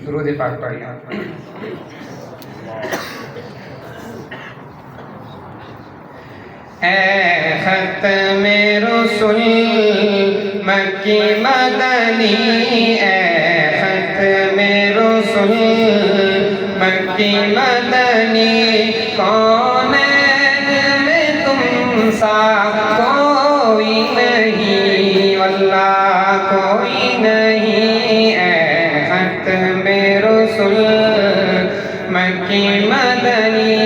درود پاک پڑھیں. اے ختم رسول مکی مدنی، اے ختم رسول مکی مدنی، کونین میں تم سا کوئی نہیں، واللہ کوئی نہیں. اے ختم رسول مکی مدنی،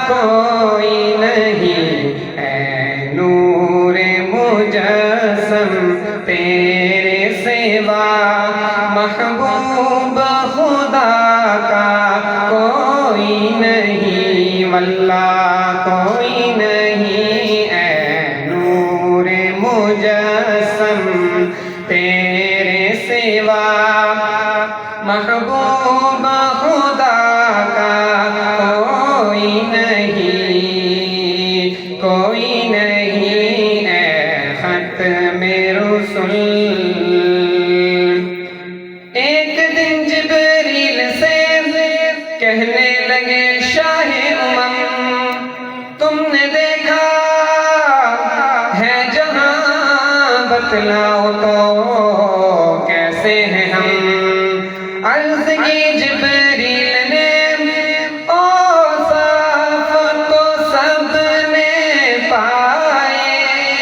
کوئی نہیں. اے نور مجسم تیرے سوا محبوب خدا کا کوئی نہیں، واللہ کوئی نہیں. اے نور مجسم تیرے سوا محبوب خدا کا کوئی نہیں، کوئی نہیں. اے ختم رسول. ایک دن جبریل سے کہنے لگے شاہ امم، تم نے دیکھا ہے جہاں، بتلاؤ تو کیسے ہیں ہم. عرض کی جبریل نے اوصاف تو سب نے پائے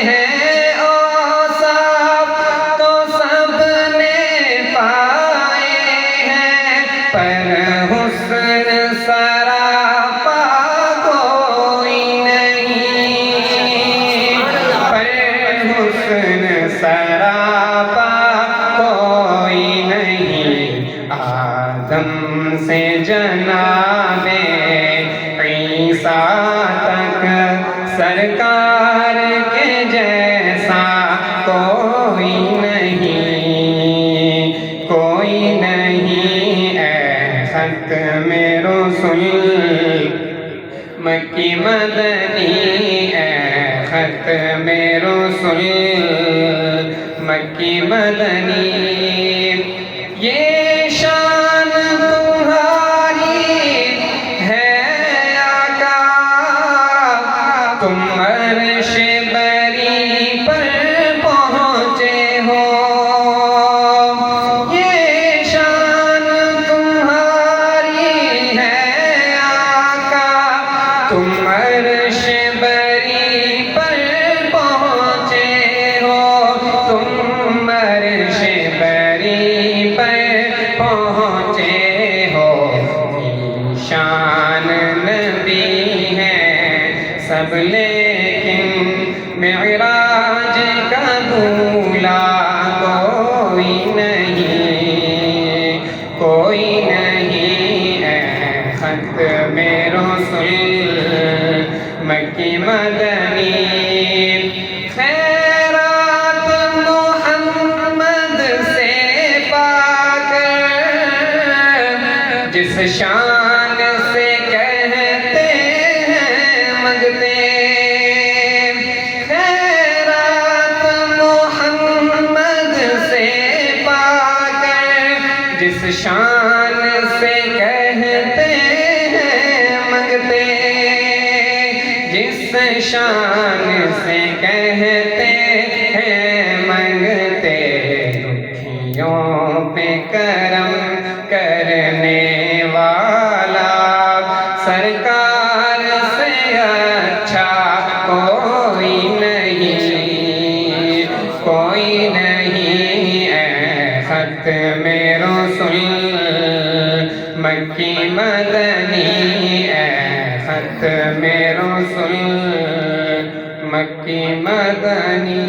ہیں، اوصاف تو سب نے پائے ہیں، پر حسن سراپا کوئی نہیں، پر حسن سراپا کوئی نہیں. آدم سے جناب عیسیٰ تک سرکار کے جیسا کوئی نہیں، کوئی نہیں. اے ختم رسول مکی مدنی، اے ختم رسول مکی مدنی. یہ شان تمہاری ہے آقا، تم عرش بری پر پہنچے ہو. یہ شان تمہاری ہے آقا، تم عرش بری پر پہنچے ہو، تم عرش بری پر پہنچے ہو. شان نبی ہے سب لیکن معراج کا دولہا کوئی نہیں، کوئی نہیں. اے ختم رسول مکی مدنی، خیرات محمد سے پا کر جس شان سے کہتے ہیں مگتے، خیرات محمد سے پا کر جس شان سے کہتے ہیں مگتے، جس شان سے کہتے ہیں منگتے. دکھیوں پہ کرم کرنے والا سرکار سے اچھا کوئی نہیں، کوئی نہیں. اے ختم رسول مکی مدنی، اے ختم رسول مکی مدنی.